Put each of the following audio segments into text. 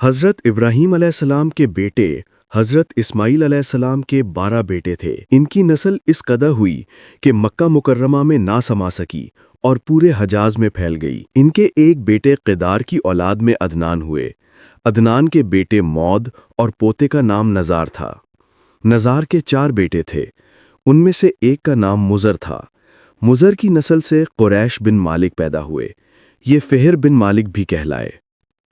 हज़रत इब्राहीम अलैहिस्सलाम के बेटे हज़रत इस्माईल अलैहिस्सलाम के 12 बेटे थे। इनकी नस्ल इस कदर हुई कि मक्का मुकर्रमा में ना समा सकी और पूरे हजाज में फैल गई। इनके एक बेटे क़िदार की औलाद में अदनान हुए। अदनान के बेटे मौद और पोते का नाम नज़ार था। नज़ार के 4 बेटे थे। उनमें से एक का नाम मुज़र था। मुज़र की नस्ल से कुरैश बिन मालिक पैदा हुए। ये फ़िहर बिन मालिक भी कहलाए।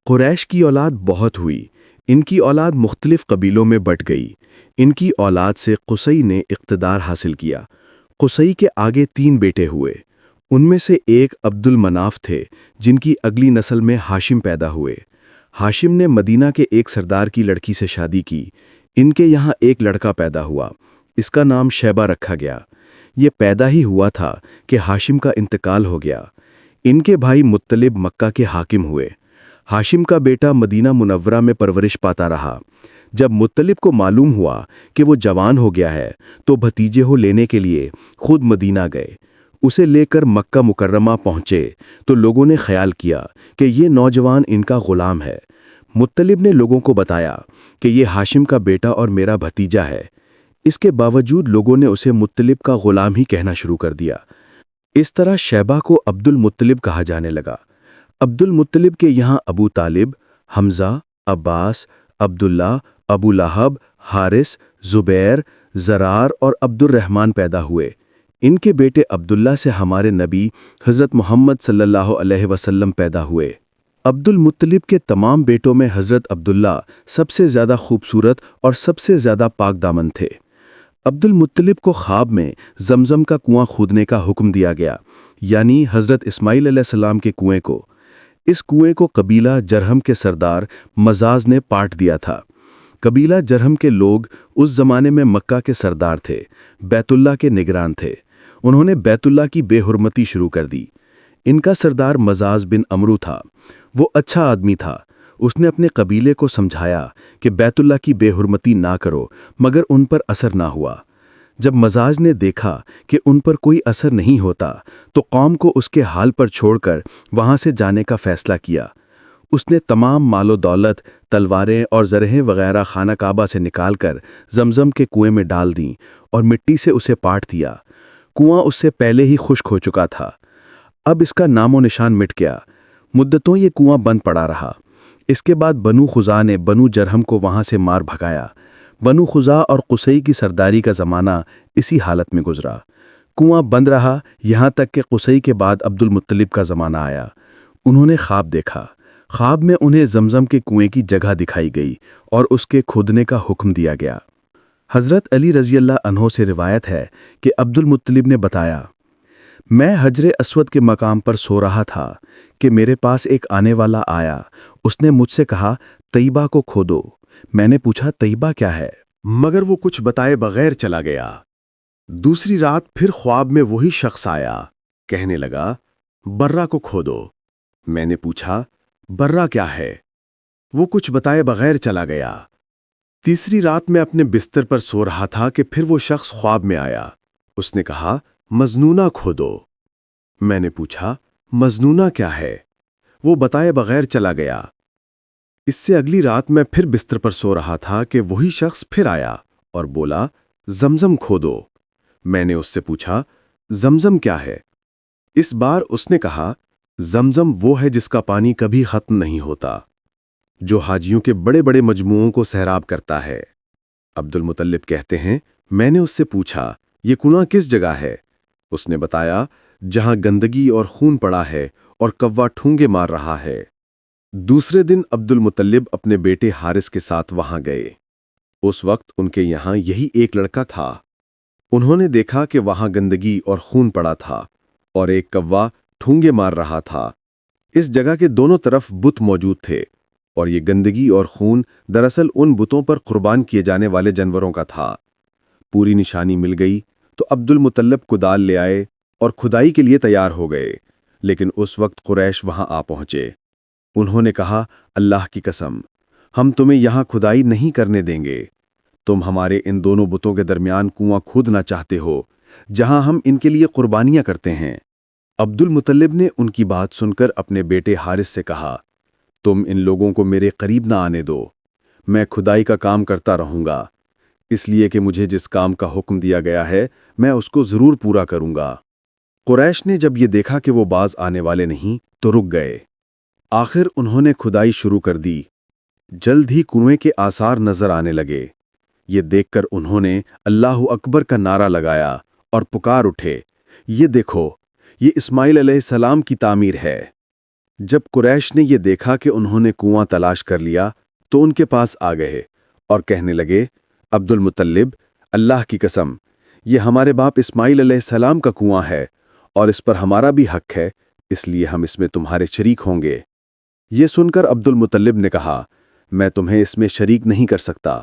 कुरैश की औलाद बहुत हुई। इनकी औलाद मुख्तलिफ कबीलों में बट गई। इनकी औलाद से कुसई ने इक़्तिदार हासिल किया। कुसई के आगे 3 बेटे हुए। उनमें से एक अब्दुल मनाफ थे, जिनकी अगली नस्ल में हाशिम पैदा हुए। हाशिम ने मदीना के एक सरदार की लड़की से शादी की। इनके यहाँ एक लड़का पैदा हुआ। इसका नाम शैबा रखा गया। ये पैदा ही हुआ था कि हाशिम का इंतकाल हो गया। इनके भाई मुत्तलिब मक्का के हाकिम हुए। हाशिम का बेटा मदीना मुनव्वरा में परवरिश पाता रहा। जब मुत्तलिब को मालूम हुआ कि वो जवान हो गया है, तो भतीजे को लेने के लिए खुद मदीना गए। उसे लेकर मक्का मुकर्रमा पहुंचे तो लोगों ने ख्याल किया कि ये नौजवान इनका गुलाम है। मुत्तलिब ने लोगों को बताया कि ये हाशिम का बेटा और मेरा भतीजा है। इसके बावजूद लोगों ने उसे मुत्तलिब का गुलाम ही कहना शुरू कर दिया। इस तरह शैबा को अब्दुल मुत्तलिब कहा जाने लगा। अब्दुल मुत्तलिब के यहाँ अबू तालिब, हमज़ा, अब्बास, अब्दुल्ला, अबू लहब, हारिस, ज़ुबैर, ज़रार और अब्दुर्रहमान पैदा हुए। इनके बेटे अब्दुल्ला से हमारे नबी हज़रत मोहम्मद सल्लल्लाहु अलैहि वसल्लम पैदा हुए। अब्दुल मुत्तलिब के तमाम बेटों में हज़रत अब्दुल्ला सबसे ज़्यादा खूबसूरत और सबसे ज़्यादा पाक दामन थे। अब्दुल मुत्तलिब को ख्वाब में जमजम का कुआं खोदने का हुक्म दिया गया, यानी हज़रत इस्माईल अलैहिस्सलाम के कुएं को। इस कुएं को कबीला जरहम के सरदार मजाज ने पाट दिया था। कबीला जरहम के लोग उस ज़माने में मक्का के सरदार थे, बैतुल्ला के निगरान थे। उन्होंने बैतुल्ला की बेहुरमती शुरू कर दी। इनका सरदार मजाज बिन अमरू था। वो अच्छा आदमी था। उसने अपने कबीले को समझाया कि बैतुल्ला की बेहुरमती ना करो, मगर उन पर असर ना हुआ। जब मजाज ने देखा कि उन पर कोई असर नहीं होता, तो कौम को उसके हाल पर छोड़कर वहां से जाने का फैसला किया। उसने तमाम मालो दौलत, तलवारें और ज़रहें वगैरह खाना काबा से निकालकर जमजम के कुएं में डाल दीं और मिट्टी से उसे पाट दिया। कुआं उससे पहले ही खुश्क हो चुका था। अब इसका नामो निशान मिट गया। मुद्दतों ये कुआं बंद पड़ा रहा। इसके बाद बनु खुज़ा ने बनु जरहम को वहां से मार भगाया। बनु खुज़ा और कुसई की सरदारी का ज़माना इसी हालत में गुजरा। कुआं बंद रहा, यहाँ तक कि कुसई के बाद अब्दुल मुत्तलिब का ज़माना आया। उन्होंने ख्वाब देखा। ख्वाब में उन्हें जमजम के कुएं की जगह दिखाई गई और उसके खोदने का हुक्म दिया गया। हज़रत अली रज़ी अल्लाह अन्हो से रिवायत है कि अब्दुल मुत्तलिब ने बताया, मैं हजरे अस्वद के मकाम पर सो रहा था कि मेरे पास एक आने वाला आया। उसने मुझसे कहा, तैयबा को खोदो। मैंने पूछा, तैयबा क्या है? मगर वो कुछ बताए बगैर चला गया। दूसरी रात फिर ख्वाब में वही शख्स आया। कहने लगा, बर्रा को खोदो। मैंने पूछा, बर्रा क्या है? वो कुछ बताए बगैर चला गया। तीसरी रात में अपने बिस्तर पर सो रहा था कि फिर वो शख्स ख्वाब में आया। उसने कहा, मजनूना खोदो। मैंने पूछा, मजनूना क्या है? वो बताए बगैर चला गया। इससे अगली रात मैं फिर बिस्तर पर सो रहा था कि वही शख्स फिर आया और बोला, जमजम खोदो। मैंने उससे पूछा, जमजम क्या है? इस बार उसने कहा, जमजम वो है जिसका पानी कभी खत्म नहीं होता, जो हाजियों के बड़े बड़े मजमुओं को सहराब करता है। अब्दुल मुत्तलिब कहते हैं, मैंने उससे पूछा, ये कुआं किस जगह है? उसने बताया, जहां गंदगी और खून पड़ा है और कव्वा ठूंगे मार रहा है। दूसरे दिन अब्दुल मुत्तलिब अपने बेटे हारिस के साथ वहां गए। उस वक्त उनके यहां यही एक लड़का था। उन्होंने देखा कि वहां गंदगी और खून पड़ा था और एक कव्वा ठूंगे मार रहा था। इस जगह के दोनों तरफ बुत मौजूद थे और ये गंदगी और खून दरअसल उन बुतों पर कुर्बान किए जाने वाले जानवरों का था। पूरी निशानी मिल गई तो अब्दुल मुत्तलिब कुदाल ले आए और खुदाई के लिए तैयार हो गए। लेकिन उस वक्त कुरैश वहां आ पहुंचे। उन्होंने कहा, अल्लाह की कसम, हम तुम्हें यहां खुदाई नहीं करने देंगे। तुम हमारे इन दोनों बुतों के दरमियान कुआं खोदना चाहते हो, जहां हम इनके लिए कुर्बानियां करते हैं। अब्दुल मुत्तलिब ने उनकी बात सुनकर अपने बेटे हारिस से कहा, تم ان لوگوں کو میرے قریب نہ آنے دو، میں کھدائی کا کام کرتا رہوں گا، اس لیے کہ مجھے جس کام کا حکم دیا گیا ہے میں اس کو ضرور پورا کروں گا۔ قریش نے جب یہ دیکھا کہ وہ باز آنے والے نہیں تو رک گئے۔ آخر انہوں نے کھدائی شروع کر دی۔ جلد ہی کنویں کے آثار نظر آنے لگے۔ یہ دیکھ کر انہوں نے اللہ اکبر کا نعرہ لگایا اور پکار اٹھے، یہ دیکھو، یہ اسماعیل علیہ السلام کی تعمیر ہے۔ جب قریش نے یہ دیکھا کہ انہوں نے کنواں تلاش کر لیا تو ان کے پاس آ گئے اور کہنے لگے، عبد المطلب، اللہ کی قسم، یہ ہمارے باپ اسماعیل علیہ السلام کا کنواں ہے اور اس پر ہمارا بھی حق ہے، اس لیے ہم اس میں تمہارے شریک ہوں گے۔ یہ سن کر عبد المطلب نے کہا، میں تمہیں اس میں شریک نہیں کر سکتا،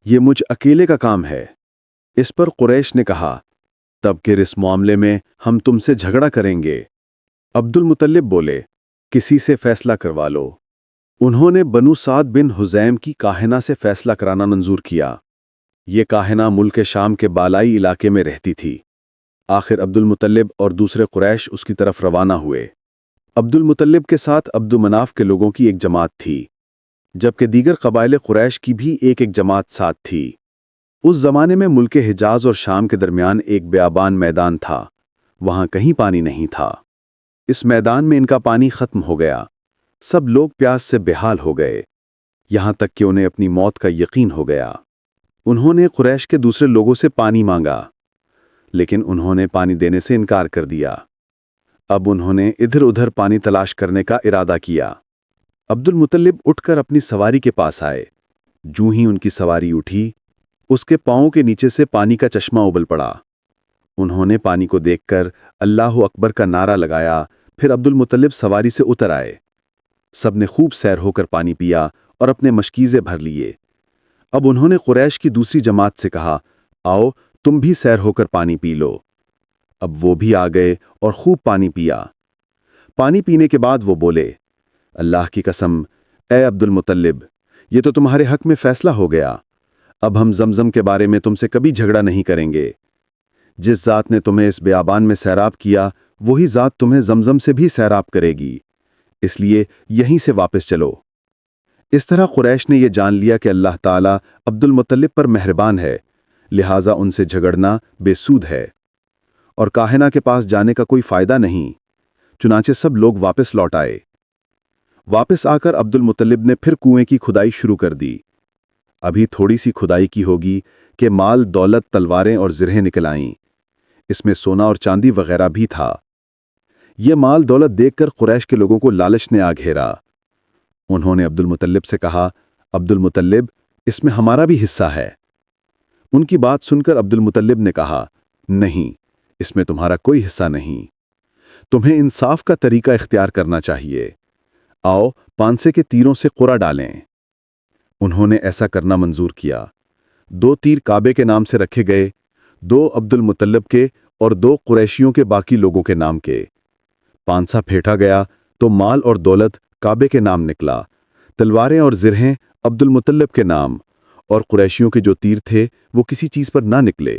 یہ مجھ اکیلے کا کام ہے۔ اس پر قریش نے کہا، تب کہ اس معاملے میں ہم تم سے جھگڑا کریں گے۔ عبد المطلب بولے، کسی سے فیصلہ کروا لو۔ انہوں نے بنو سعد بن حزیم کی کاہنہ سے فیصلہ کرانا منظور کیا۔ یہ کاہنہ ملک شام کے بالائی علاقے میں رہتی تھی۔ آخر عبد المطلب اور دوسرے قریش اس کی طرف روانہ ہوئے۔ عبد المطلب کے ساتھ عبد مناف کے لوگوں کی ایک جماعت تھی، جبکہ دیگر قبائل قریش کی بھی ایک جماعت ساتھ تھی۔ اس زمانے میں ملک حجاز اور شام کے درمیان ایک بیابان میدان تھا، وہاں کہیں پانی نہیں تھا۔ اس میدان میں ان کا پانی ختم ہو گیا، سب لوگ پیاس سے بےحال ہو گئے، یہاں تک کہ انہیں اپنی موت کا یقین ہو گیا۔ انہوں نے قریش کے دوسرے لوگوں سے پانی مانگا، لیکن انہوں نے پانی دینے سے انکار کر دیا۔ اب انہوں نے ادھر ادھر پانی تلاش کرنے کا ارادہ کیا۔ عبد المطلب اٹھ کر اپنی سواری کے پاس آئے۔ جوں ہی ان کی سواری اٹھی، اس کے پاؤں کے نیچے سے پانی کا چشمہ ابل پڑا۔ انہوں نے پانی کو دیکھ کر اللہ اکبر کا نعرہ لگایا، پھر عبد المطلب سواری سے اتر آئے۔ سب نے خوب سیر ہو کر پانی پیا اور اپنے مشکیزے بھر لیے۔ اب انہوں نے قریش کی دوسری جماعت سے کہا، آؤ تم بھی سیر ہو کر پانی پی لو۔ اب وہ بھی آ گئے اور خوب پانی پیا۔ پانی پینے کے بعد وہ بولے، اللہ کی قسم، اے عبد المطلب، یہ تو تمہارے حق میں فیصلہ ہو گیا۔ اب ہم زمزم کے بارے میں تم سے کبھی جھگڑا نہیں کریں گے۔ جس ذات نے تمہیں اس بیابان میں سیراب کیا، وہی ذات تمہیں زمزم سے بھی سیراب کرے گی، اس لیے یہیں سے واپس چلو۔ اس طرح قریش نے یہ جان لیا کہ اللہ تعالیٰ عبد المطلب پر مہربان ہے، لہٰذا ان سے جھگڑنا بے سود ہے اور کاہنہ کے پاس جانے کا کوئی فائدہ نہیں۔ چنانچہ سب لوگ واپس لوٹ آئے۔ واپس آ کر عبد المطلب نے پھر کنویں کی کھدائی شروع کر دی۔ ابھی تھوڑی سی کھدائی کی ہوگی کہ مال، دولت، تلواریں اور زرہیں نکل آئیں۔ اس میں سونا اور چاندی وغیرہ بھی تھا۔ یہ مال دولت دیکھ کر قریش کے لوگوں کو لالچ نے آ گھیرا۔ انہوں نے عبد المطلب سے کہا، عبد المطلب، اس میں ہمارا بھی حصہ ہے۔ ان کی بات سن کر عبد المطلب نے کہا، نہیں، اس میں تمہارا کوئی حصہ نہیں، تمہیں انصاف کا طریقہ اختیار کرنا چاہیے۔ آؤ پانسے کے تیروں سے قرعہ ڈالیں۔ انہوں نے ایسا کرنا منظور کیا۔ 2 تیر کعبے کے نام سے رکھے گئے، 2 عبد المطلب کے اور 2 قریشیوں کے باقی لوگوں کے نام کے۔ پانسا پھیٹا گیا تو مال اور دولت کعبے کے نام نکلا، تلواریں اور زرہیں عبد المطلب کے نام، اور قریشیوں کے جو تیر تھے وہ کسی چیز پر نہ نکلے۔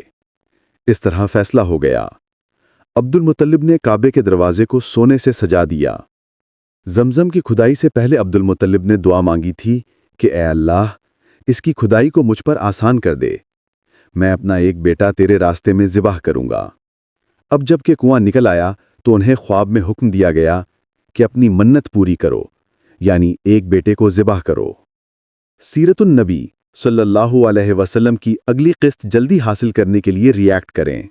اس طرح فیصلہ ہو گیا۔ عبد المطلب نے کعبے کے دروازے کو سونے سے سجا دیا۔ زمزم کی کھدائی سے پہلے عبد المطلب نے دعا مانگی تھی کہ اے اللہ، اس کی کھدائی کو مجھ پر آسان کر دے، میں اپنا ایک بیٹا تیرے راستے میں ذبح کروں گا۔ اب جب کہ کنواں نکل آیا تو انہیں خواب میں حکم دیا گیا کہ اپنی منت پوری کرو، یعنی ایک بیٹے کو ذبح کرو۔ سیرت النبی صلی اللہ علیہ وسلم کی اگلی قسط جلدی حاصل کرنے کے لیے ریاکٹ کریں۔